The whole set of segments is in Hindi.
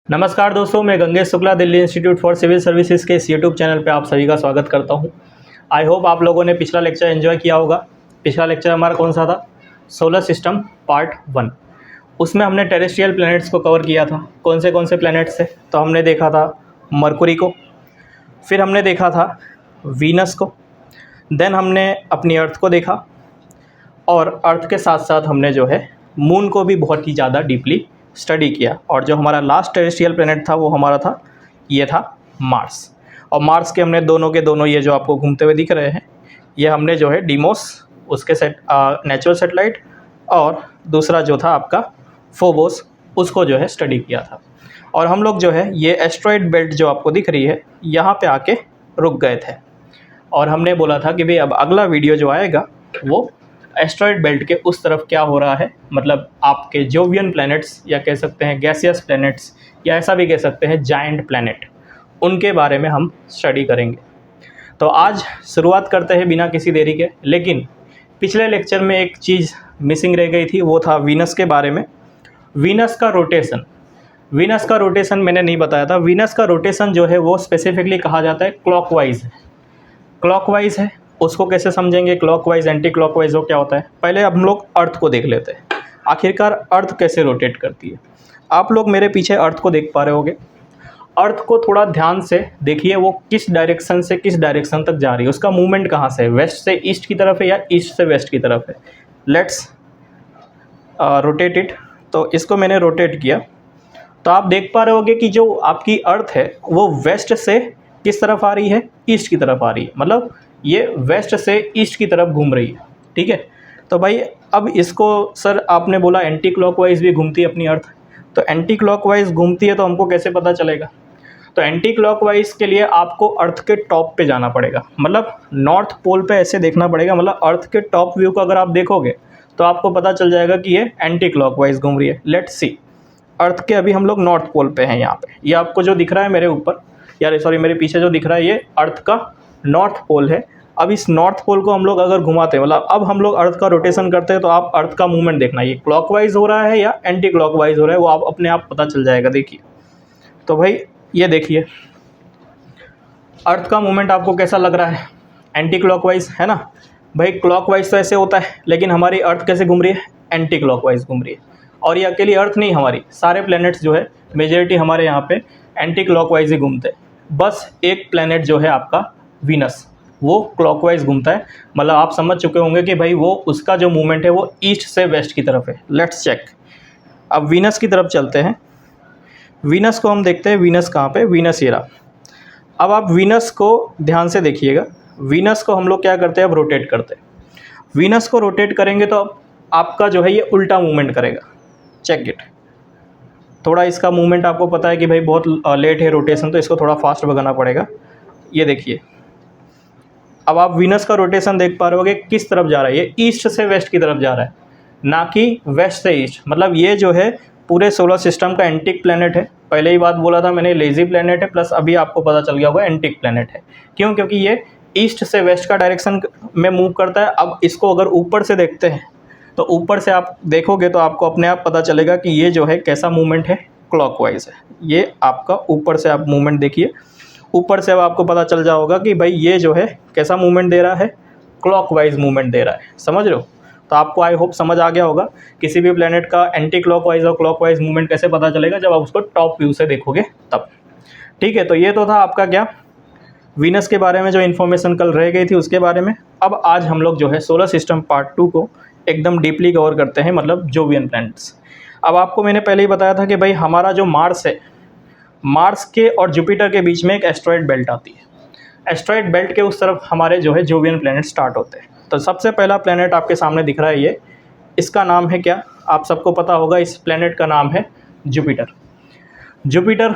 नमस्कार दोस्तों, मैं Gangesh Shukla Delhi institute for civil services के इस यूट्यूब चैनल पे आप सभी का स्वागत करता हूं। आई होप आप लोगों ने पिछला लेक्चर एंजॉय किया होगा। पिछला लेक्चर हमारा कौन सा था? Solar system part 1। उसमें हमने टेरेस्ट्रियल प्लैनेट्स को कवर किया था। कौन से प्लैनेट्स थे? तो हमने देखा था मरकुरी को, फिर हमने देखा था वीनस को, देन हमने अपनी अर्थ को देखा, और अर्थ के साथ साथ हमने जो है मून को भी बहुत ही ज़्यादा डीपली स्टडी किया। और जो हमारा लास्ट टेरेस्ट्रियल प्लैनेट था वो हमारा था, ये था मार्स। और मार्स के हमने दोनों के दोनों ये जो आपको घूमते हुए दिख रहे हैं, ये हमने जो है डीमोस, उसके नेचुरल सैटेलाइट, और दूसरा जो था आपका फोबोस, उसको जो है स्टडी किया था। और हम लोग जो है ये एस्ट्रॉयड बेल्ट जो आपको दिख रही है, यहाँ पे आके रुक गए थे। और हमने बोला था कि भाई अब अगला वीडियो जो आएगा वो एस्ट्रॉयड बेल्ट के उस तरफ क्या हो रहा है, मतलब आपके जोवियन प्लैनेट्स, या कह सकते हैं गैसियस प्लैनेट्स, या ऐसा भी कह सकते हैं जायंट प्लैनेट, उनके बारे में हम स्टडी करेंगे। तो आज शुरुआत करते हैं बिना किसी देरी के। लेकिन पिछले लेक्चर में एक चीज़ मिसिंग रह गई थी, वो था वीनस के बारे में। वीनस का रोटेशन मैंने नहीं बताया था। वीनस का रोटेशन जो है वो स्पेसिफिकली कहा जाता है क्लॉकवाइज है। उसको कैसे समझेंगे? क्लॉकवाइज, एंटी क्लॉकवाइज वो क्या होता है? पहले हम लोग अर्थ को देख लेते हैं, आखिरकार अर्थ कैसे रोटेट करती है। आप लोग मेरे पीछे अर्थ को देख पा रहे होगे। अर्थ को थोड़ा ध्यान से देखिए, वो किस डायरेक्शन से किस डायरेक्शन तक जा रही है, उसका मूवमेंट कहाँ से है, वेस्ट से ईस्ट की तरफ है या ईस्ट से वेस्ट की तरफ है। Let's rotate it. तो इसको मैंने रोटेट किया, तो आप देख पा रहे होगे कि जो आपकी अर्थ है वो वेस्ट से किस तरफ आ रही है? ईस्ट की तरफ आ रही है। मतलब ये वेस्ट से ईस्ट की तरफ घूम रही है। ठीक है, तो भाई अब इसको सर आपने बोला एंटी क्लॉकवाइज भी घूमती है अपनी अर्थ। तो एंटी क्लॉकवाइज घूमती है तो हमको कैसे पता चलेगा? तो एंटी क्लॉकवाइज के लिए आपको अर्थ के टॉप पे जाना पड़ेगा, मतलब नॉर्थ पोल पे ऐसे देखना पड़ेगा। मतलब अर्थ के टॉप व्यू को अगर आप देखोगे तो आपको पता चल जाएगा कि ये एंटी क्लॉकवाइज घूम रही है। लेट्स सी, अर्थ के अभी हम लोग नॉर्थ पोल पे हैं। यहाँ पे ये आपको जो दिख रहा है मेरे ऊपर, यार सॉरी मेरे पीछे जो दिख रहा है, ये अर्थ का नॉर्थ पोल है। अब इस नॉर्थ पोल को हम लोग अगर घुमाते हैं, मतलब अब हम लोग अर्थ का रोटेशन करते हैं, तो आप अर्थ का मूवमेंट देखना, ये क्लॉकवाइज हो रहा है या एंटी क्लॉकवाइज हो रहा है, वो आप अपने आप पता चल जाएगा। देखिए, तो भाई ये देखिए अर्थ का मूवमेंट आपको कैसा लग रहा है? एंटी क्लॉकवाइज है ना भाई। क्लॉकवाइज तो ऐसे होता है, लेकिन हमारी अर्थ कैसे घूम रही है? एंटी क्लॉकवाइज घूम रही है। और ये अकेली अर्थ नहीं, हमारी सारे प्लैनेट्स जो है मेजॉरिटी हमारे यहाँ पे एंटी क्लॉकवाइज ही घूमते हैं। बस एक प्लैनेट जो है आपका वीनस, वो क्लॉकवाइज घूमता है। मतलब आप समझ चुके होंगे कि भाई वो उसका जो मूवमेंट है वो ईस्ट से वेस्ट की तरफ है। Let's check. अब वीनस की तरफ चलते हैं। वीनस को हम देखते हैं, वीनस कहाँ पे? वीनस ये रहा। अब आप वीनस को ध्यान से देखिएगा। वीनस को हम लोग क्या करते हैं? अब रोटेट करते हैं। वीनस को रोटेट करेंगे तो आपका जो है ये उल्टा मूवमेंट करेगा। Check it. थोड़ा इसका मूवमेंट आपको पता है कि भाई बहुत लेट है रोटेशन, तो इसको थोड़ा फास्ट भगाना पड़ेगा। ये देखिए, अब आप वीनस का रोटेशन देख पा रहे होगे किस तरफ जा रहा है। ये ईस्ट से वेस्ट की तरफ जा रहा है, ना कि वेस्ट से ईस्ट। मतलब ये जो है पूरे सोलर सिस्टम का एंटिक प्लैनेट है। पहले ही बात बोला था मैंने, लेजी प्लैनेट है, प्लस अभी आपको पता चल गया होगा एंटिक प्लैनेट है। क्यों? क्योंकि ये ईस्ट से वेस्ट का डायरेक्शन में मूव करता है। अब इसको अगर ऊपर से देखते हैं, तो ऊपर से आप देखोगे तो आपको अपने आप पता चलेगा कि ये जो है कैसा मूवमेंट है? क्लॉकवाइज है। ये आपका ऊपर से आप मूवमेंट देखिए, ऊपर से अब आपको पता चल जाओगा कि भाई ये जो है कैसा मूवमेंट दे रहा है? क्लॉकवाइज मूवमेंट दे रहा है। समझ रहे हो? तो आपको आई होप समझ आ गया होगा किसी भी प्लैनेट का एंटी क्लॉकवाइज और क्लॉकवाइज मूवमेंट कैसे पता चलेगा, जब आप उसको टॉप व्यू से देखोगे तब। ठीक है, तो ये तो था आपका क्या, वीनस के बारे में जो इन्फॉर्मेशन कल रह गई थी उसके बारे में। अब आज हम लोग जो है सोलर सिस्टम पार्ट 2 को एकदम डीपली कवर करते हैं, मतलब जोवियन प्लैनेट्स। अब आपको मैंने पहले ही बताया था कि भाई हमारा जो मार्स है, मार्स के और जुपिटर के बीच में एक एस्ट्रॉयड बेल्ट आती है। एस्ट्रॉयड बेल्ट के उस तरफ हमारे जो है जोवियन प्लैनेट स्टार्ट होते हैं। तो सबसे पहला प्लैनेट आपके सामने दिख रहा है ये, इसका नाम है क्या? आप सबको पता होगा, इस प्लैनेट का नाम है जुपिटर। जुपिटर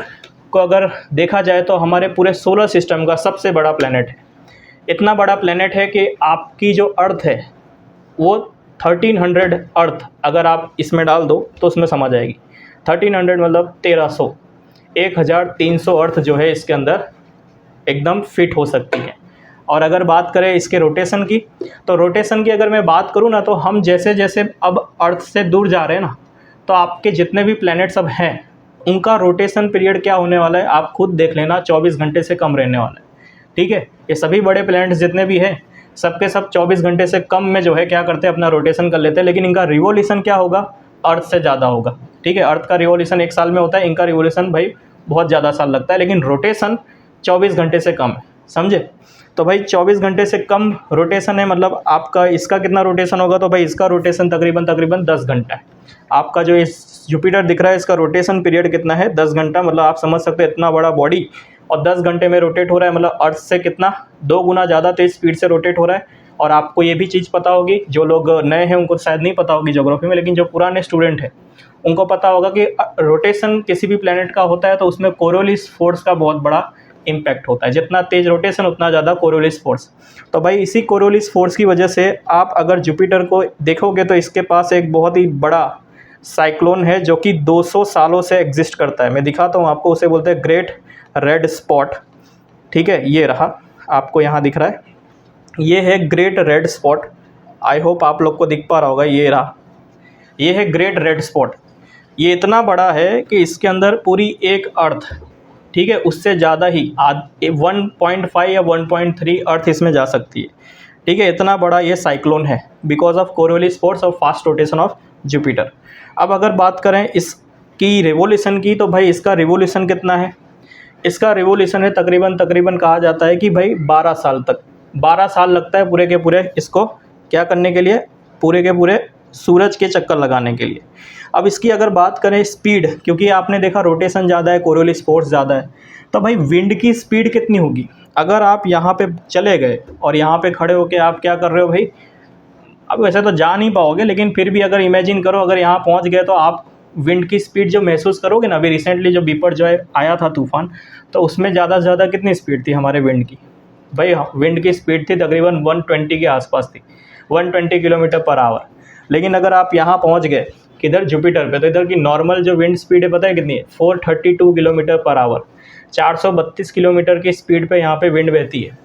को अगर देखा जाए तो हमारे पूरे सोलर सिस्टम का सबसे बड़ा प्लैनेट है। इतना बड़ा प्लैनेट है कि आपकी जो अर्थ है वो 1300 अर्थ अगर आप इसमें डाल दो तो उसमें समा जाएगी। 1300 मतलब 1300, 1300 अर्थ जो है इसके अंदर एकदम फिट हो सकती है। और अगर बात करें इसके रोटेशन की, तो रोटेशन की अगर मैं बात करूँ ना, तो हम जैसे जैसे अब अर्थ से दूर जा रहे हैं ना, तो आपके जितने भी प्लैनेट्स अब हैं उनका रोटेशन पीरियड क्या होने वाला है आप खुद देख लेना, 24 घंटे से कम रहने वाला है। ठीक है, ये सभी बड़े प्लैनेट्स जितने भी हैं सबके सब 24 घंटे से कम में जो है क्या करते हैं, अपना रोटेशन कर लेते हैं। लेकिन इनका रिवोल्यूशन क्या होगा, अर्थ से ज़्यादा होगा। ठीक है, अर्थ का रिवोल्यूशन 1 साल में होता है, इनका रिवोल्यूशन भाई बहुत ज़्यादा साल लगता है, लेकिन रोटेशन 24 घंटे से कम है। समझे? तो भाई 24 घंटे से कम रोटेशन है, मतलब आपका इसका कितना रोटेशन होगा, तो भाई इसका रोटेशन तकरीबन 10 घंटा है। आपका जो इस जुपिटर दिख रहा है इसका रोटेशन पीरियड कितना है, 10 घंटा। मतलब आप समझ सकते हैं इतना बड़ा बॉडी और 10 घंटे में रोटेट हो रहा है, मतलब अर्थ से कितना 2 गुना ज़्यादा तेज स्पीड से रोटेट हो रहा है। और आपको ये भी चीज़ पता होगी, जो लोग नए हैं उनको शायद नहीं पता होगी ज्योग्राफी में, लेकिन जो पुराने स्टूडेंट हैं उनको पता होगा कि रोटेशन किसी भी प्लैनेट का होता है तो उसमें कोरियोलिस फोर्स का बहुत बड़ा इम्पैक्ट होता है। जितना तेज रोटेशन उतना ज़्यादा कोरियोलिस फोर्स। तो भाई इसी कोरियोलिस फोर्स की वजह से आप अगर जुपिटर को देखोगे तो इसके पास एक बहुत ही बड़ा साइक्लोन है जो कि 200 सालों से एग्जिस्ट करता है। मैं दिखाता हूँ आपको, उसे बोलते हैं ग्रेट रेड स्पॉट। ठीक है, ये रहा, आपको यहाँ दिख रहा है, ये है great red spot. I hope आप लोग को दिख पा रहा होगा, ये रहा, ये है ग्रेट रेड स्पॉट। ये इतना बड़ा है कि इसके अंदर पूरी एक अर्थ, ठीक है, उससे ज़्यादा ही 1.5 या 1.3 अर्थ इसमें जा सकती है। ठीक है, इतना बड़ा ये साइक्लोन है बिकॉज ऑफ कोरियोलिस फोर्स और फास्ट रोटेशन ऑफ जुपिटर। अब अगर बात करें इसकी रिवोल्यूशन की, तो भाई इसका रिवोल्यूशन कितना है, इसका रिवोल्यूशन है तकरीबन कहा जाता है कि भाई 12 साल तक, 12 साल लगता है पूरे के पूरे इसको क्या करने के लिए, पूरे के पूरे सूरज के चक्कर लगाने के लिए। अब इसकी अगर बात करें स्पीड, क्योंकि आपने देखा रोटेशन ज़्यादा है, कोरियोलिस फोर्स ज़्यादा है, तो भाई विंड की स्पीड कितनी होगी। अगर आप यहाँ पे चले गए और यहाँ पे खड़े होके आप क्या कर रहे हो भाई, अब वैसे तो जा नहीं पाओगे, लेकिन फिर भी अगर इमेजिन करो अगर यहाँ पहुँच गए तो आप विंड की स्पीड जो महसूस करोगे ना। अभी रिसेंटली जो बीपर जो है आया था तूफान, तो उसमें ज़्यादा से ज़्यादा कितनी स्पीड थी हमारे विंड की, भाई विंड की स्पीड थी तकरीबन 120 के आसपास थी, 120 किलोमीटर पर आवर। लेकिन अगर आप यहाँ पहुँच गए किधर, जुपिटर पे, तो इधर की नॉर्मल जो विंड स्पीड है पता है कितनी है, 432 किलोमीटर पर आवर, 432 किलोमीटर की स्पीड पे यहाँ पे विंड बहती है।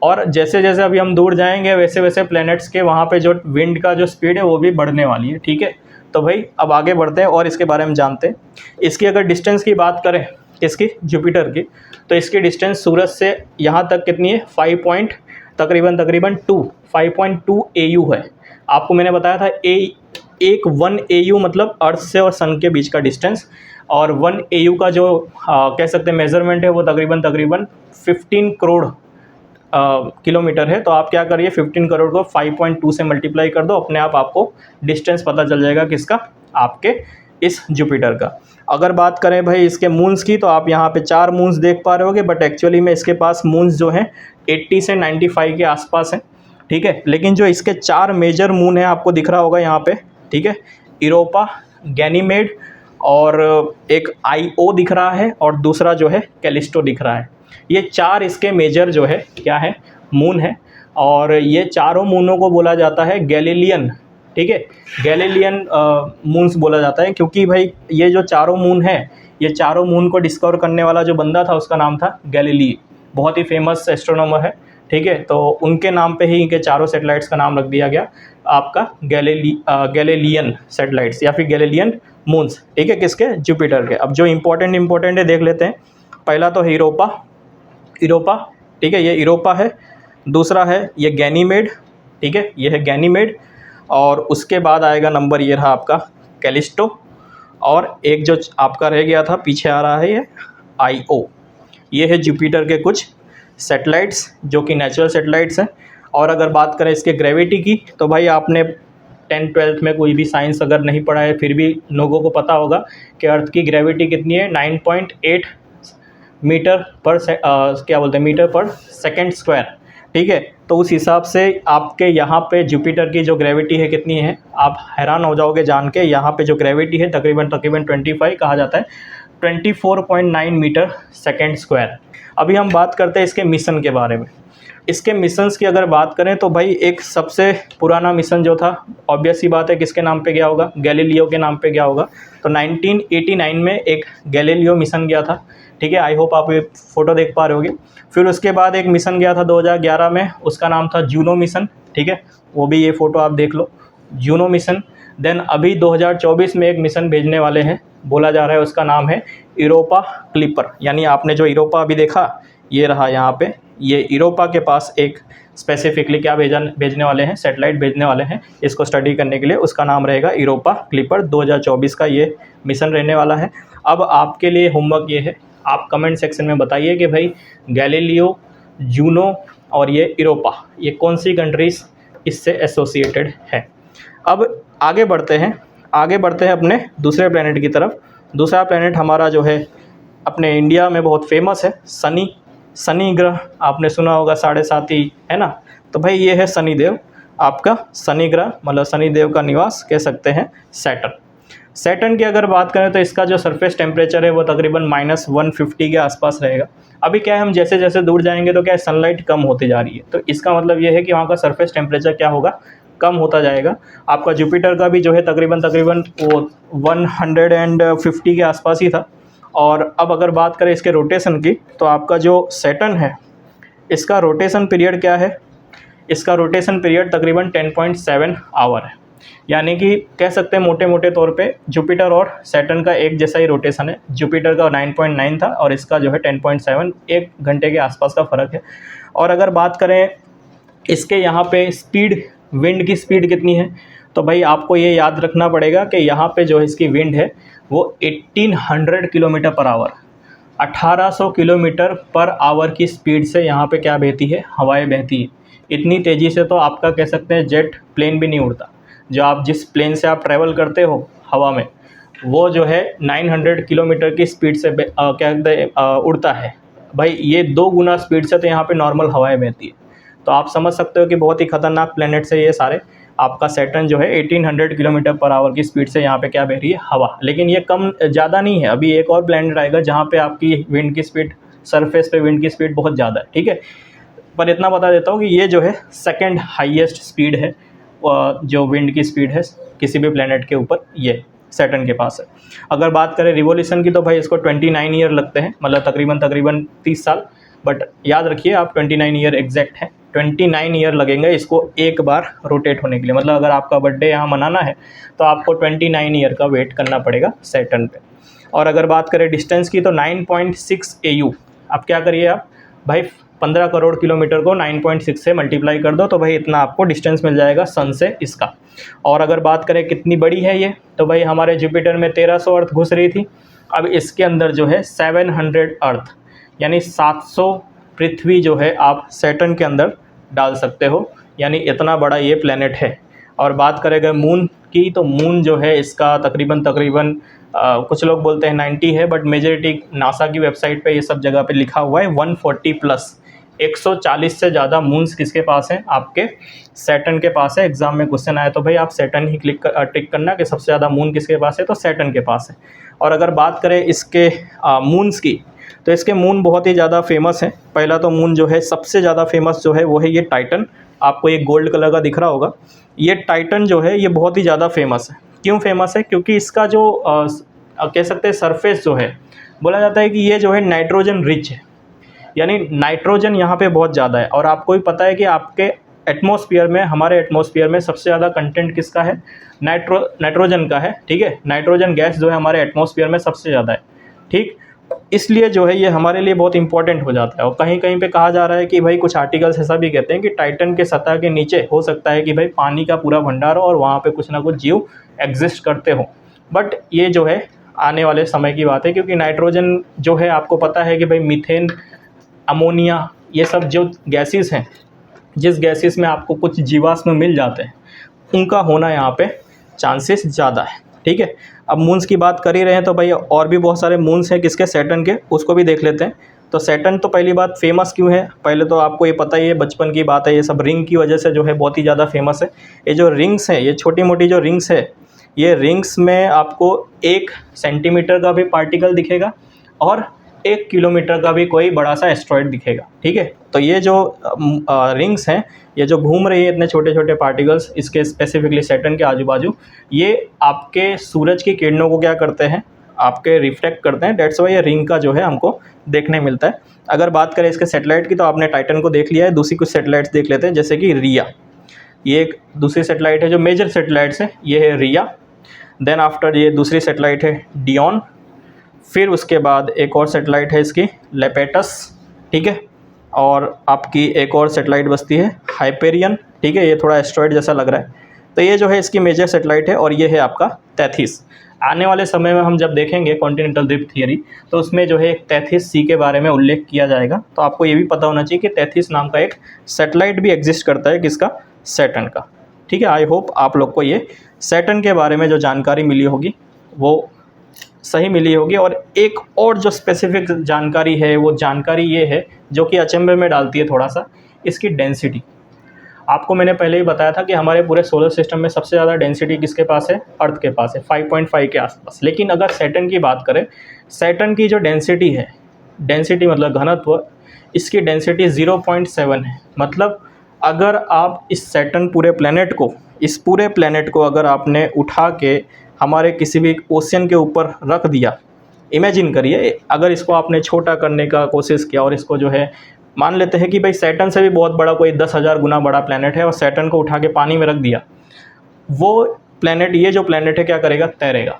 और जैसे जैसे अभी हम दूर जाएंगे वैसे वैसे प्लैनेट्स के वहाँ पे जो विंड का जो स्पीड है वो भी बढ़ने वाली है। ठीक है, तो भाई अब आगे बढ़ते हैं और इसके बारे में जानते हैं। इसकी अगर डिस्टेंस की बात करें, इसकी जुपिटर की, तो इसकी डिस्टेंस सूरज से यहाँ तक कितनी है, 5.2 AU है। आपको मैंने बताया था एक 1 AU मतलब अर्थ से और सन के बीच का डिस्टेंस, और 1 AU का जो कह सकते हैं मेजरमेंट है वो तकरीबन 15 करोड़ किलोमीटर है। तो आप क्या करिए, 15 करोड़ को 5.2 से मल्टीप्लाई कर दो, अपने आप आपको डिस्टेंस पता चल जाएगा किसका, आपके इस जुपिटर का। अगर बात करें भाई इसके मून्स की, तो आप यहाँ पे 4 मून्स देख पा रहे होगे, बट एक्चुअली में इसके पास मून्स जो हैं 80 से 95 के आसपास हैं। ठीक है, लेकिन जो इसके 4 मेजर मून हैं आपको दिख रहा होगा यहाँ पे, ठीक है, यूरोपा, गैनीमेड, और एक आईओ दिख रहा है, और दूसरा जो है कैलिस्टो दिख रहा है। ये 4 इसके मेजर जो है क्या है, मून है। और ये चारों मूनों को बोला जाता है गैलीलियन। ठीक है, गैलीलियन मून्स बोला जाता है, क्योंकि भाई ये जो चारों मून है, ये चारों मून को डिस्कवर करने वाला जो बंदा था उसका नाम था गैलीली, बहुत ही फेमस एस्ट्रोनॉमर है। ठीक है, तो उनके नाम पे ही इनके चारों सैटेलाइट्स का नाम रख दिया गया आपका गैलीलियन सैटेलाइट्स या फिर गैलीलियन मून्स। ठीक है, किसके, जुपिटर के। अब जो इम्पोर्टेंट है देख लेते हैं। पहला तो है यूरोपा, ठीक है, ये यूरोपा है। दूसरा है ये गैनीमेड, ठीक है, ये है गैनीमेड। और उसके बाद आएगा नंबर, ये रहा आपका कैलिस्टो, और एक जो आपका रह गया था पीछे आ रहा है ये आईओ। ये है जुपिटर के कुछ सैटेलाइट्स जो कि नेचुरल सैटेलाइट्स हैं। और अगर बात करें इसके ग्रेविटी की, तो भाई आपने 10th-12th में कोई भी साइंस अगर नहीं पढ़ा है फिर भी लोगों को पता होगा कि अर्थ की ग्रेविटी कितनी है, 9.8 मीटर पर मीटर पर सेकेंड स्क्वायर। ठीक है, तो उस हिसाब से आपके यहाँ पे जुपिटर की जो ग्रेविटी है कितनी है, आप हैरान हो जाओगे जान के। यहाँ पे जो ग्रेविटी है तकरीबन 25 कहा जाता है, 24.9 मीटर सेकेंड स्क्वायर। अभी हम बात करते हैं इसके मिशन के बारे में। इसके मिशंस की अगर बात करें तो भाई एक सबसे पुराना मिशन जो था, ऑब्वियस सी बात है किसके नाम पे गया होगा, गैलीलियो के नाम पे गया होगा। तो 1989 में एक गैलीलियो मिशन गया था। ठीक है, आई होप आप ये फ़ोटो देख पा रहे होगे। फिर उसके बाद एक मिशन गया था 2011 में, उसका नाम था जूनो मिशन। ठीक है, वो भी ये फ़ोटो आप देख लो, जूनो मिशन। देन अभी 2024 में एक मिशन भेजने वाले हैं, बोला जा रहा है उसका नाम है यूरोपा क्लिपर। यानी आपने जो यूरोपा अभी देखा, ये रहा यहाँ पे, ये यूरोपा के पास एक स्पेसिफिकली क्या भेजने वाले हैं, सैटेलाइट भेजने वाले हैं इसको स्टडी करने के लिए। उसका नाम रहेगा यूरोपा क्लिपर। 2024 का ये मिशन रहने वाला है। अब आपके लिए होमवर्क ये है, आप कमेंट सेक्शन में बताइए कि भाई गैलीलियो, जूनो और ये यूरोपा, ये कौन सी कंट्रीज़ इससे एसोसिएटेड है। अब आगे बढ़ते हैं अपने दूसरे प्लैनेट की तरफ। दूसरा प्लैनेट हमारा जो है अपने इंडिया में बहुत फेमस है, शनि ग्रह। आपने सुना होगा 7.5 है ना। तो भाई ये है शनिदेव, आपका शनि ग्रह, मतलब शनिदेव का निवास कह सकते हैं सैटर्न की अगर बात करें तो इसका जो सरफेस टेम्परेचर है वो तकरीबन -150 के आसपास रहेगा। अभी क्या है, हम जैसे जैसे दूर जाएंगे तो क्या है, सनलाइट कम होती जा रही है, तो इसका मतलब ये है कि वहाँ का सरफेस टेम्परेचर क्या होगा, कम होता जाएगा। आपका जुपिटर का भी जो है तकरीबन वो 150 के आसपास ही था। और अब अगर बात करें इसके रोटेशन की, तो आपका जो सैटर्न है इसका रोटेशन पीरियड क्या है, इसका रोटेशन पीरियड तकरीबन 10.7 आवर है। यानी कि कह सकते हैं मोटे मोटे तौर पे जुपिटर और सैटर्न का एक जैसा ही रोटेशन है। जुपिटर का 9.9 था और इसका जो है 10.7, 1 घंटे के आसपास का फ़र्क है। और अगर बात करें इसके यहाँ पे स्पीड, विंड की स्पीड कितनी है, तो भाई आपको ये याद रखना पड़ेगा कि यहाँ पे जो इसकी विंड है वो 1800 kilometre per hour, 1800 kilometre per hour की स्पीड से यहाँ पे क्या बहती है, हवाएं बहती है। इतनी तेज़ी से तो आपका कह सकते हैं जेट प्लेन भी नहीं उड़ता। जो आप जिस प्लेन से आप ट्रैवल करते हो हवा में, वो जो है 900 किलोमीटर की स्पीड से क्या कहते हैं उड़ता है। भाई ये 2 गुना स्पीड से तो यहाँ पे नॉर्मल हवाएं बहती है। तो आप समझ सकते हो कि बहुत ही खतरनाक प्लेनेट से ये सारे। आपका सैटर्न जो है 1800 किलोमीटर पर आवर की स्पीड से यहाँ पे क्या बह रही है, हवा। लेकिन ये कम ज़्यादा नहीं है। अभी एक और प्लेनेट आएगा जहाँ पे आपकी विंड की स्पीड, सरफेस पे विंड की स्पीड बहुत ज़्यादा है, ठीक है। पर इतना बता देता हूँ कि ये जो है सेकंड हाईएस्ट स्पीड है, जो विंड की स्पीड है किसी भी प्लेनेट के ऊपर, ये सैटर्न के पास है। अगर बात करें रिवोल्यूशन की, तो भाई इसको 29 ईयर लगते हैं, मतलब तकरीबन 30 साल। बट याद रखिए आप 29 ईयर एग्जैक्ट है, 29 ईयर लगेंगे इसको एक बार रोटेट होने के लिए। मतलब अगर आपका बर्थडे यहाँ मनाना है तो आपको 29 ईयर का वेट करना पड़ेगा सैटर्न पे। और अगर बात करें डिस्टेंस की, तो 9.6 AU। अब क्या करिए आप, भाई 15 करोड़ किलोमीटर को 9.6 से मल्टीप्लाई कर दो, तो भाई इतना आपको डिस्टेंस मिल जाएगा सन से इसका। और अगर बात करें कितनी बड़ी है ये, तो भाई हमारे जुपिटर में 1300 अर्थ घुस रही थी, अब इसके अंदर जो है 700 अर्थ, यानी 700 पृथ्वी जो है आप सैटर्न के अंदर डाल सकते हो। यानी इतना बड़ा ये प्लेनेट है। और बात करें अगर मून की, तो मून जो है इसका तकरीबन कुछ लोग बोलते हैं 90 है, बट मेजॉरिटी नासा की वेबसाइट पे ये सब जगह पे लिखा हुआ है 140 प्लस, 140 से ज़्यादा मून्स किसके पास हैं, आपके सैटर्न के पास है। एग्जाम में क्वेश्चन आया तो भाई आप सैटर्न ही टिक करना कि सबसे ज़्यादा मून किसके पास है, तो सैटर्न के पास है। और अगर बात करें इसके मून्स की, तो इसके मून बहुत ही ज़्यादा फेमस है। पहला तो मून जो है सबसे ज़्यादा फेमस जो है वो है ये टाइटन। आपको ये गोल्ड कलर का दिख रहा होगा, ये टाइटन जो है ये बहुत ही ज़्यादा फेमस है। क्यों फेमस है, क्योंकि इसका जो कह सकते हैं सरफेस जो है, बोला जाता है कि ये जो है नाइट्रोजन रिच है, यानी नाइट्रोजन यहाँ पे बहुत ज़्यादा है। और आपको भी पता है कि आपके एटमॉस्फेयर में, हमारे एटमॉस्फेयर में सबसे ज़्यादा कंटेंट किसका है, नाइट्रोजन का है, ठीक है। नाइट्रोजन गैस जो है हमारे एटमॉस्फेयर में सबसे ज़्यादा है, ठीक। इसलिए जो है ये हमारे लिए बहुत इंपॉर्टेंट हो जाता है। और कहीं कहीं पे कहा जा रहा है कि भाई कुछ आर्टिकल्स ऐसा भी कहते हैं कि टाइटन के सतह के नीचे हो सकता है कि भाई पानी का पूरा भंडार हो और वहाँ पे कुछ ना कुछ जीव एग्जिस्ट करते हो। बट ये जो है आने वाले समय की बात है, क्योंकि नाइट्रोजन जो है आपको पता है कि भाई मीथेन, अमोनिया, ये सब जो गैसेस हैं, जिस गैसेस में आपको कुछ जीवाश्म मिल जाते हैं, उनका होना यहाँ पे चांसेस ज़्यादा है, ठीक है। अब मून्स की बात कर ही रहे हैं तो भाई और भी बहुत सारे मून्स हैं किसके, सैटर्न के, उसको भी देख लेते हैं। तो सैटर्न तो पहली बात फेमस क्यों है, पहले तो आपको ये पता ही है, बचपन की बात है, ये सब रिंग की वजह से जो है बहुत ही ज़्यादा फेमस है। ये जो रिंग्स हैं, ये छोटी मोटी जो रिंग्स है, ये रिंग्स में आपको 1 सेंटीमीटर का भी पार्टिकल दिखेगा और 1 किलोमीटर का भी कोई बड़ा सा एस्ट्रॉयड दिखेगा, ठीक है। तो ये जो रिंग्स हैं, ये जो घूम रही है इतने छोटे छोटे पार्टिकल्स इसके स्पेसिफिकली सैटर्न के आजू बाजू, ये आपके सूरज की किरणों को क्या करते हैं, आपके रिफ्लेक्ट करते हैं। डेट्स वाई ये रिंग का जो है हमको देखने मिलता है। अगर बात करें इसके सैटेलाइट की, तो आपने टाइटन को देख लिया है, दूसरी कुछ सैटेलाइट्स देख लेते हैं, जैसे कि रिया। ये एक दूसरी सेटेलाइट है जो मेजर सेटेलाइट्स है, ये है रिया। देन आफ्टर ये दूसरी सेटेलाइट है डियोन। फिर उसके बाद एक और सेटेलाइट है इसकी लेपेटस, ठीक है। और आपकी एक और सेटेलाइट बसती है हाइपेरियन, ठीक है। ये थोड़ा एस्ट्रॉयड जैसा लग रहा है। तो ये जो है इसकी मेजर सेटेलाइट है और ये है आपका तैथिस। आने वाले समय में हम जब देखेंगे कॉन्टिनेंटल ड्रिफ्ट थियरी, तो उसमें जो है तैथिस सी के बारे में उल्लेख किया जाएगा। तो आपको ये भी पता होना चाहिए कि तैथिस नाम का एक सेटेलाइट भी एग्जिस्ट करता है, किसका, सैटर्न का, ठीक है। आई होप आप लोग को ये सैटर्न के बारे में जो जानकारी मिली होगी वो सही मिली होगी। और एक और जो स्पेसिफिक जानकारी है वो जानकारी ये है जो कि अचंभे में डालती है थोड़ा सा, इसकी डेंसिटी। आपको मैंने पहले ही बताया था कि हमारे पूरे सोलर सिस्टम में सबसे ज़्यादा डेंसिटी किसके पास है, अर्थ के पास है, 5.5 के आसपास। लेकिन अगर सैटर्न की बात करें, सैटर्न की जो डेंसिटी है, डेंसिटी मतलब घनत्व, इसकी डेंसिटी 0.7 है। मतलब अगर आप इस सैटर्न पूरे प्लेनेट को, इस पूरे प्लेनेट को अगर आपने उठा के हमारे किसी भी ओशियन के ऊपर रख दिया, इमेजिन करिए अगर इसको आपने छोटा करने का कोशिश किया और इसको जो है, मान लेते हैं कि भाई सैटर्न से भी बहुत बड़ा कोई 10,000 गुना बड़ा प्लेनेट है और सैटर्न को उठा के पानी में रख दिया, वो प्लेनेट, ये जो प्लेनेट है क्या करेगा, तैरेगा।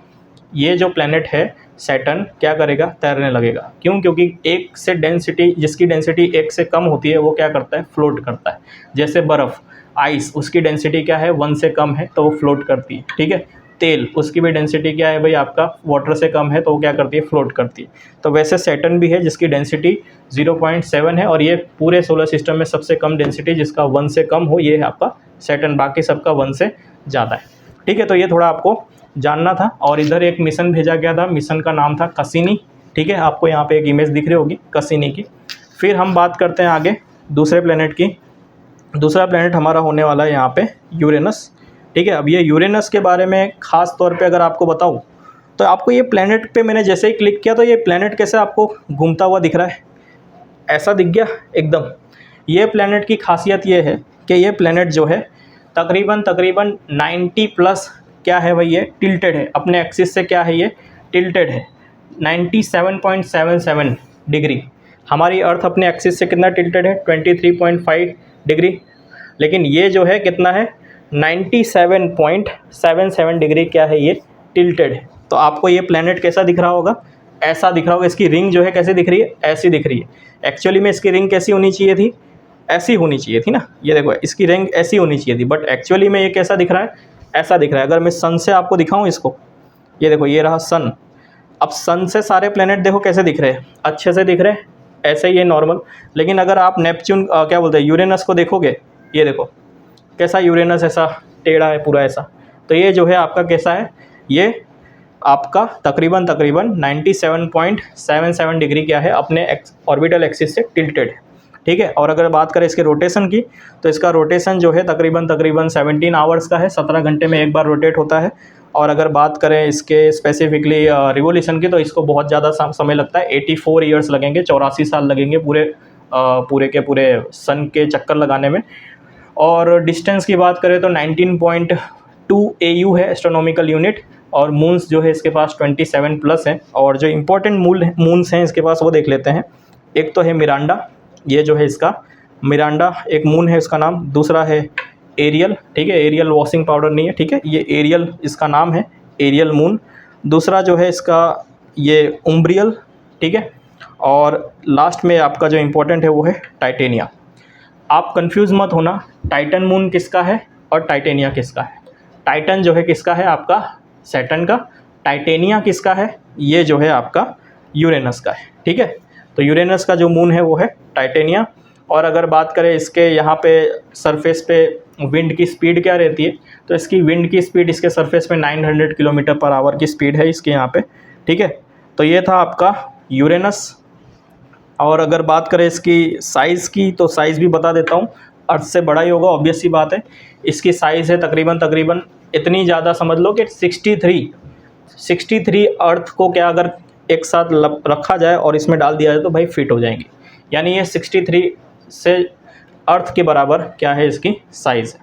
ये जो प्लेनेट है सैटर्न क्या करेगा, तैरने लगेगा। क्यों? क्योंकि एक से डेंसिटी, जिसकी डेंसिटी एक से कम होती है वो क्या करता है, फ्लोट करता है। जैसे बर्फ़, आइस, उसकी डेंसिटी क्या है, 1 से कम है तो वो फ्लोट करती है, ठीक है। तेल, उसकी भी डेंसिटी क्या है भाई, आपका वाटर से कम है तो वो क्या करती है, फ्लोट करती है। तो वैसे सैटर्न भी है जिसकी डेंसिटी 0.7 है और ये पूरे सोलर सिस्टम में सबसे कम डेंसिटी जिसका 1 से कम हो, ये है आपका सैटर्न। बाकी सबका 1 से ज़्यादा है, ठीक है। तो ये थोड़ा आपको जानना था। और इधर एक मिशन भेजा गया था, मिशन का नाम था कसिनी, ठीक है। आपको यहाँ पे एक इमेज दिख रही होगी कसिनी की। फिर हम बात करते हैं आगे दूसरे प्लेनेट की। दूसरा प्लेनेट हमारा होने वाला है यहाँ पे यूरेनस, ठीक है। अब ये यूरेनस के बारे में ख़ास तौर पे अगर आपको बताऊँ तो आपको ये प्लेनेट पे मैंने जैसे ही क्लिक किया तो ये प्लेनेट कैसे आपको घूमता हुआ दिख रहा है, ऐसा दिख गया एकदम। ये प्लेनेट की खासियत ये है कि ये प्लेनेट जो है तकरीबन 90 प्लस क्या है भाई, ये टिल्टेड है अपने एक्सिस से, क्या है ये, टिल्टेड है 97.77 डिग्री। हमारी अर्थ अपने एक्सिस से कितना टिल्टेड है, 23.5 डिग्री। लेकिन ये जो है कितना है, 97.77 डिग्री क्या है, ये टिल्टेड है। तो आपको ये प्लेनेट कैसा दिख रहा होगा, ऐसा दिख रहा होगा। इसकी रिंग जो है कैसे दिख रही है, ऐसी दिख रही है। एक्चुअली में इसकी रिंग कैसी होनी चाहिए थी, ऐसी होनी चाहिए थी ना। ये देखो इसकी रिंग ऐसी होनी चाहिए थी, बट एक्चुअली में ये कैसा दिख रहा है, ऐसा दिख रहा है। अगर मैं सन से आपको दिखाऊं इसको, ये देखो ये रहा सन। अब सन से सारे प्लेनेट देखो कैसे दिख रहे हैं, अच्छे से दिख रहे हैं, ऐसे ही है नॉर्मल। लेकिन अगर आप नेपच्यून क्या बोलते हैं, यूरेनस को देखोगे, ये देखो कैसा यूरेनस ऐसा टेढ़ा है पूरा ऐसा। तो ये जो है आपका कैसा है, ये आपका तकरीबन 97.77 डिग्री क्या है, अपने ऑर्बिटल एक्सिस से टिल्टेड है, ठीक है। और अगर बात करें इसके रोटेशन की, तो इसका रोटेशन जो है तकरीबन 17 आवर्स का है, 17 घंटे में एक बार रोटेट होता है। और अगर बात करें इसके स्पेसिफिकली रिवोल्यूशन की, तो इसको बहुत ज़्यादा समय लगता है, 84 ईयर्स लगेंगे, 84 साल लगेंगे पूरे के पूरे सन के चक्कर लगाने में। और डिस्टेंस की बात करें तो 19.2 AU है एस्ट्रोनॉमिकल यूनिट। और मून्स जो है इसके पास 27 प्लस हैं। और जो इम्पोर्टेंट मून्स हैं इसके पास वो देख लेते हैं। एक तो है मिरांडा, ये जो है इसका मिरांडा एक मून है इसका नाम। दूसरा है एरियल, ठीक है, एरियल वॉशिंग पाउडर नहीं है, ठीक है, ये एरियल इसका नाम है, एरियल मून। दूसरा जो है इसका ये उम्ब्रियल, ठीक है। और लास्ट में आपका जो इम्पोर्टेंट है वो है टाइटेनिया। आप कंफ्यूज मत होना, टाइटन मून किसका है और टाइटेनिया किसका है। टाइटन जो है किसका है, आपका सैटर्न का। टाइटेनिया किसका है, ये जो है आपका यूरेनस का है, ठीक है। तो यूरेनस का जो मून है वो है टाइटेनिया। और अगर बात करें इसके यहाँ पे सरफेस पे विंड की स्पीड क्या रहती है, तो इसकी विंड की स्पीड इसके सरफेस पे 900 किलोमीटर पर आवर की स्पीड है इसके यहाँ पे, ठीक है। तो ये था आपका यूरेनस। और अगर बात करें इसकी साइज़ की, तो साइज़ भी बता देता हूँ, अर्थ से बड़ा ही होगा, ऑब्वियस सी बात है। इसकी साइज़ है तकरीबन इतनी ज़्यादा समझ लो कि 63 अर्थ को क्या अगर एक साथ रखा जाए और इसमें डाल दिया जाए तो भाई फिट हो जाएंगी। यानी ये 63 से अर्थ के बराबर क्या है इसकी साइज़ है।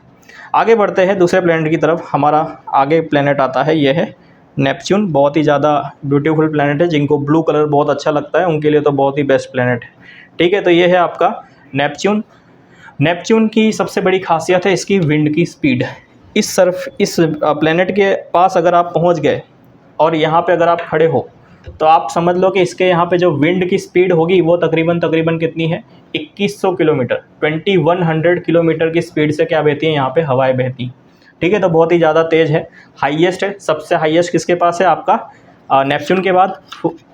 आगे बढ़ते हैं दूसरे प्लेनेट की तरफ। हमारा आगे प्लेनेट आता है, ये है नेपच्यून। बहुत ही ज़्यादा ब्यूटीफुल प्लेनेट है, जिनको ब्लू कलर बहुत अच्छा लगता है उनके लिए तो बहुत ही बेस्ट प्लेनेट है, ठीक है। तो ये है आपका नेपच्यून। नेपच्यून की सबसे बड़ी खासियत है इसकी विंड की स्पीड। इस प्लेनेट के पास अगर आप पहुंच गए और यहाँ पे अगर आप खड़े हो तो आप समझ लो कि इसके यहाँ पे जो विंड की स्पीड होगी वो तकरीबन कितनी है, 2100 किलोमीटर, 2100 किलोमीटर की स्पीड से क्या बहती है यहाँ पे, हवाएं बहती। ठीक है, तो बहुत ही ज़्यादा तेज़ है, हाईएस्ट है। सबसे हाईएस्ट किसके पास है, आपका नेपच्यून के बाद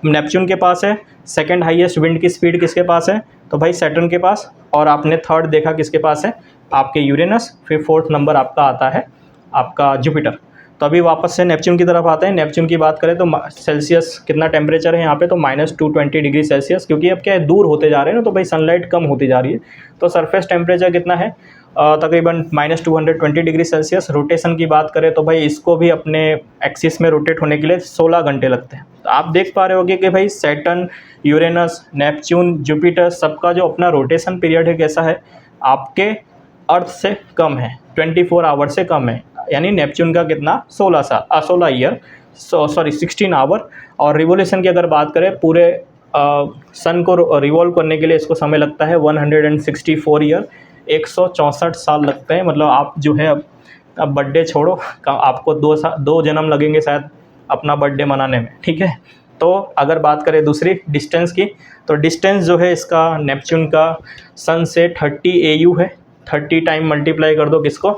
नेपच्यून के पास है। सेकंड हाईएस्ट विंड की स्पीड किसके पास है, तो भाई सैटर्न के पास। और आपने थर्ड देखा किसके पास है, आपके यूरेनस। फिर फोर्थ नंबर आपका आता है आपका जुपिटर। तो अभी वापस से नेपच्यून की तरफ आते हैं। नेपच्यून की बात करें तो सेल्सियस कितना टेम्परेचर है यहाँ पे, तो -220 डिग्री सेल्सियस, क्योंकि अब क्या है, दूर होते जा रहे हैं ना, तो भाई सनलाइट कम होती जा रही है। तो सरफेस टेम्परेचर कितना है, तकरीबन -220 डिग्री सेल्सियस। रोटेशन की बात करें तो भाई इसको भी अपने एक्सिस में रोटेट होने के लिए 16 घंटे लगते हैं। तो आप देख पा रहे होगे कि भाई सैटर्न, यूरेनस, नेपच्यून, जुपिटर सबका जो अपना रोटेशन पीरियड है कैसा है, आपके अर्थ से कम है, 24 आवर से कम है। यानी नेपच्यून का कितना, 16 ईयर, 16 आवर। और रिवोल्यूशन की अगर बात करें, पूरे सन को रिवॉल्व करने के लिए इसको समय लगता है 164 ईयर, 164 साल लगते हैं। मतलब आप जो है अब बर्थडे छोड़ो, आपको 2 जन्म लगेंगे शायद अपना बर्थडे मनाने में। ठीक है, तो अगर बात करें दूसरी डिस्टेंस की, तो डिस्टेंस जो है इसका नेपच्यून का सन से 30 AU है। 30 टाइम मल्टीप्लाई कर दो किसको,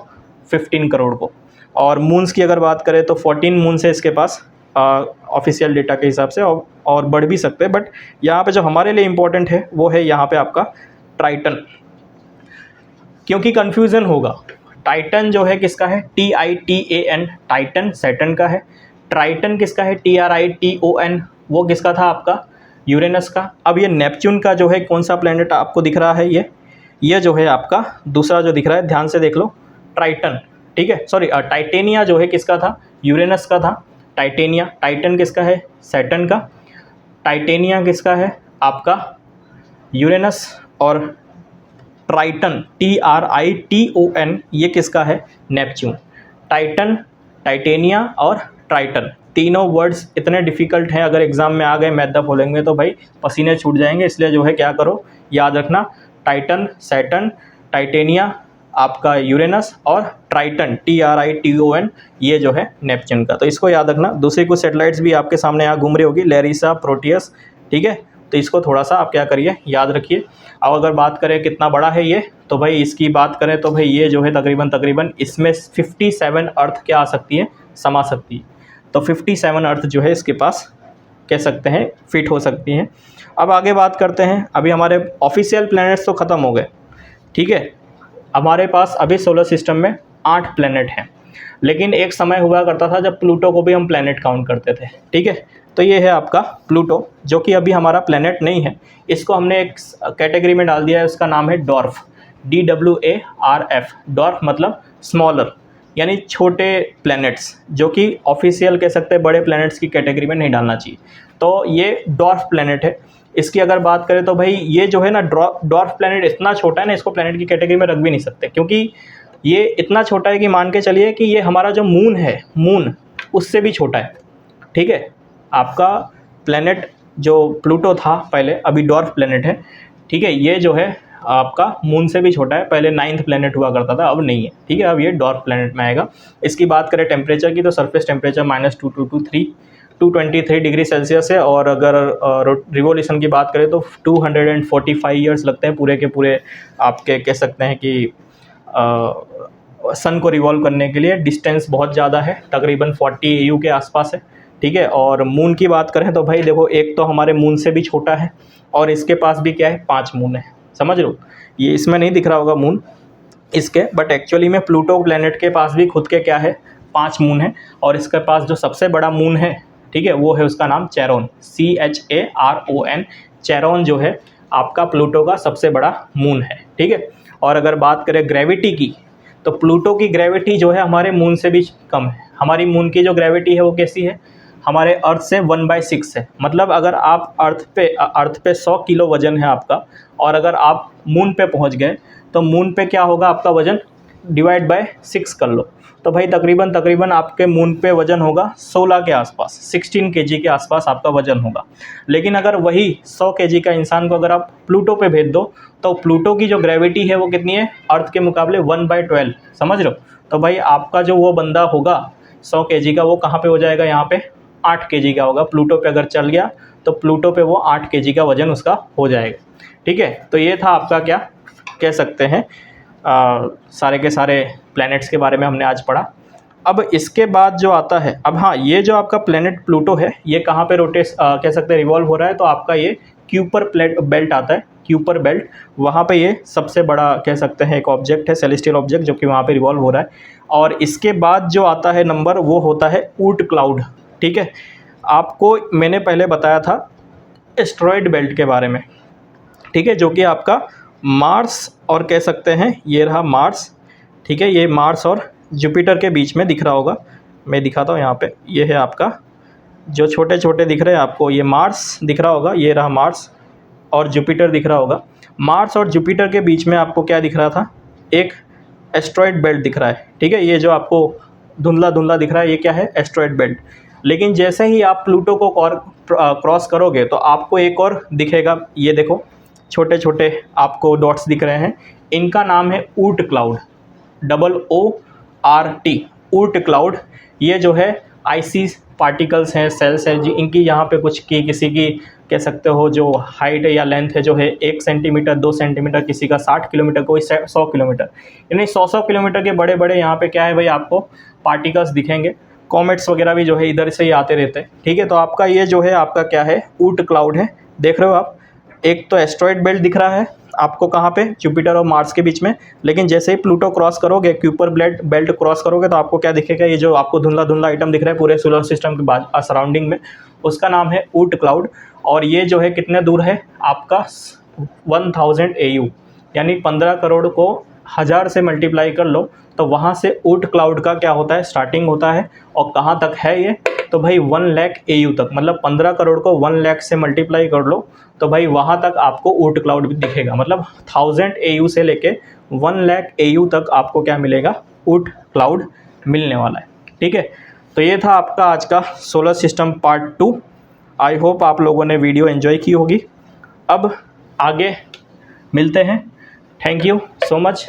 15 करोड़ को। और मून्स की अगर बात करें तो 14 मून्स है इसके पास ऑफिशियल डेटा के हिसाब से, और बढ़ भी सकते हैं। बट यहाँ पे जो हमारे लिए इम्पोर्टेंट है वो है यहाँ पे आपका ट्राइटन, क्योंकि कन्फ्यूज़न होगा। टाइटन जो है किसका है, TITAN, टाइटन सैटर्न का है। ट्राइटन किसका है, TRITON, वो किसका था, आपका यूरेनस का। अब ये नेपच्यून का जो है कौन सा प्लैनेट आपको दिख रहा है, ये जो है आपका दूसरा जो दिख रहा है, ध्यान से देख लो, ट्राइटन। ठीक है, सॉरी, टाइटेनिया जो है किसका था, यूरेनस का था। टाइटेनिया, टाइटन किसका है, सैटर्न का। टाइटेनिया किसका है, आपका यूरेनस। और ट्राइटन, TRITON, ये किसका है, नेपच्यून। टाइटन, टाइटेनिया और ट्राइटन, तीनों वर्ड्स इतने डिफ़िकल्ट हैं, अगर एग्जाम में आ गए मैथ द फॉलोइंग में तो भाई पसीने छूट जाएंगे। इसलिए जो है क्या करो, याद रखना, टाइटन, सैटर्न, टाइटेनिया आपका यूरेनस, और ट्राइटन, TRITON, ये जो है नेपच्यून का। तो इसको याद रखना। दूसरी कुछ सैटेलाइट्स भी आपके सामने यहाँ घूम रही होगी, लेरिसा, प्रोटियस। ठीक है, तो इसको थोड़ा सा आप क्या करिए, याद रखिए। अब अगर बात करें कितना बड़ा है ये, तो भाई इसकी बात करें तो भाई ये जो है तकरीबन इसमें 57 अर्थ क्या आ सकती है, समा सकती है। तो 57 अर्थ जो है इसके पास कह सकते हैं फिट हो सकती हैं। अब आगे बात करते हैं। अभी हमारे ऑफिशियल प्लैनेट्स तो ख़त्म हो गए। ठीक है, हमारे पास अभी सोलर सिस्टम में 8 प्लैनेट हैं, लेकिन एक समय हुआ करता था जब प्लूटो को भी हम प्लैनेट काउंट करते थे। ठीक है, तो ये है आपका प्लूटो, जो कि अभी हमारा प्लैनेट नहीं है। इसको हमने एक कैटेगरी में डाल दिया है, उसका नाम है डॉर्फ, DWARF। डॉर्फ मतलब स्मॉलर, यानी छोटे प्लैनेट्स, जो कि ऑफिशियल कह सकते हैं बड़े प्लैनेट्स की कैटेगरी में नहीं डालना चाहिए। तो ये डॉर्फ प्लैनेट है। इसकी अगर बात करें तो भाई ये जो है ना, डॉर्फ प्लैनेट इतना छोटा है ना, इसको प्लैनेट की कैटेगरी में रख भी नहीं सकते, क्योंकि ये इतना छोटा है कि मान के चलिए कि ये हमारा जो मून है, मून उससे भी छोटा है। ठीक है, आपका प्लैनेट जो प्लूटो था पहले, अभी डॉर्फ प्लैनेट है। ठीक है, ये जो है आपका मून से भी छोटा है। पहले 9th प्लैनेट हुआ करता था, अब नहीं है। ठीक है, अब ये डॉर्फ प्लैनेट में आएगा। इसकी बात करें टेम्परेचर की, तो सरफेस टेम्परेचर -223 डिग्री सेल्सियस है। और अगर रिवोल्यूशन की बात करें तो 245 ईयर्स लगते हैं पूरे के पूरे, आपके कह सकते हैं कि सन को रिवॉल्व करने के लिए। डिस्टेंस बहुत ज़्यादा है, तकरीबन 40 AU के आसपास है। ठीक है, और मून की बात करें तो भाई देखो, एक तो हमारे मून से भी छोटा है, और इसके पास भी क्या है, 5 मून है। समझ लो, ये इसमें नहीं दिख रहा होगा मून इसके, बट एक्चुअली में प्लूटो प्लैनेट के पास भी खुद के क्या है, 5 मून है। और इसके पास जो सबसे बड़ा मून है, ठीक है, वो है उसका नाम चेरोन, CHARON। चेरोन जो है आपका प्लूटो का सबसे बड़ा मून है। ठीक है, और अगर बात करें ग्रेविटी की, तो प्लूटो की ग्रेविटी जो है हमारे मून से भी कम है। हमारी मून की जो ग्रेविटी है वो कैसी है, हमारे अर्थ से 1/6 है। मतलब अगर आप अर्थ पे 100 किलो वजन है आपका, और अगर आप मून पे पहुंच गए तो मून पे क्या होगा, आपका वजन डिवाइड बाय 6 कर लो, तो भाई तकरीबन आपके मून पे वजन होगा 16 के आसपास, 16 kg के आसपास आपका वजन होगा। लेकिन अगर वही 100 kg का इंसान को अगर आप प्लूटो पे भेज दो तो प्लूटो की जो ग्रेविटी है वो कितनी है, अर्थ के मुकाबले 1/12, समझ रहे हो। तो भाई आपका जो वो बंदा होगा 100 kg का, वो कहाँ पे हो जाएगा, यहाँ पे 8 kg का होगा। प्लूटो पे अगर चल गया तो प्लूटो पे वो 8 kg का वजन उसका हो जाएगा। ठीक है, तो ये था आपका क्या कह सकते हैं सारे के सारे प्लैनेट्स के बारे में हमने आज पढ़ा। अब इसके बाद जो आता है, अब हाँ, ये जो आपका प्लैनेट प्लूटो है ये कहाँ पे कह सकते हैं रिवॉल्व हो रहा है, तो आपका ये क्यूपर बेल्ट आता है, क्यूपर बेल्ट, वहाँ पे ये सबसे बड़ा कह सकते हैं एक ऑब्जेक्ट है, सेलेस्टियल ऑब्जेक्ट, जो कि वहाँ पे रिवॉल्व हो रहा है। और इसके बाद जो आता है नंबर, वो होता है ऊट क्लाउड। ठीक है, आपको मैंने पहले बताया था एस्ट्रॉयड बेल्ट के बारे में, ठीक है, जो कि आपका मार्स और कह सकते हैं ये रहा मार्स, ठीक है, ये मार्स और जुपिटर के बीच में दिख रहा होगा, मैं दिखाता हूँ यहाँ पे, ये है आपका जो छोटे छोटे दिख रहे हैं आपको, ये मार्स दिख रहा होगा, ये रहा मार्स और जुपिटर दिख रहा होगा। मार्स और जुपिटर के बीच में आपको क्या दिख रहा था, एक एस्ट्रॉयड बेल्ट दिख रहा है। ठीक है, ये जो आपको धुंधला धुंधला दिख रहा है ये क्या है, एस्ट्रॉयड बेल्ट। लेकिन जैसे ही आप प्लूटो को क्रॉस करोगे तो आपको एक और दिखेगा, ये देखो छोटे छोटे आपको डॉट्स दिख रहे हैं, इनका नाम है ऊट क्लाउड, OORT, ऊट क्लाउड। ये जो है आइसी पार्टिकल्स हैं, सेल्स हैं जी, इनकी यहाँ पे कुछ की किसी की कह सकते हो जो हाइट या लेंथ है जो है 1 सेंटीमीटर 2 सेंटीमीटर, किसी का 60 किलोमीटर, कोई 100 किलोमीटर, यानी 100 किलोमीटर के बड़े बड़े यहाँ पे क्या है भाई आपको पार्टिकल्स दिखेंगे। कॉमेट्स वगैरह भी जो है इधर से ही आते रहते हैं। ठीक है, तो आपका ये जो है आपका क्या है, ऊट क्लाउड है, देख रहे हो आप। एक तो एस्ट्रॉयड बेल्ट दिख रहा है आपको कहाँ पे, जुपिटर और मार्स के बीच में। लेकिन जैसे ही प्लूटो क्रॉस करोगे, क्यूपर बेल्ट क्रॉस करोगे, तो आपको क्या दिखेगा, ये जो आपको धुंधला धुंधला आइटम दिख रहा है पूरे सोलर सिस्टम के सराउंडिंग में, उसका नाम है ऊट क्लाउड। और ये जो है कितने दूर है आपका 1000 AU, यानी 15 करोड़ को 1000 से मल्टीप्लाई कर लो तो वहाँ से ऊट क्लाउड का क्या होता है, स्टार्टिंग होता है। और कहाँ तक है ये, तो भाई 1 लाख AU तक, मतलब 15 करोड़ को 1 लाख से मल्टीप्लाई कर लो तो भाई वहाँ तक आपको ऊट क्लाउड भी दिखेगा। मतलब 1000 AU से लेके 1 लाख AU तक आपको क्या मिलेगा, ऊट क्लाउड मिलने वाला है। ठीक है, तो ये था आपका आज का solar system part 2। I hope आप लोगों ने वीडियो एंजॉय की होगी। अब आगे मिलते हैं। Thank you so much.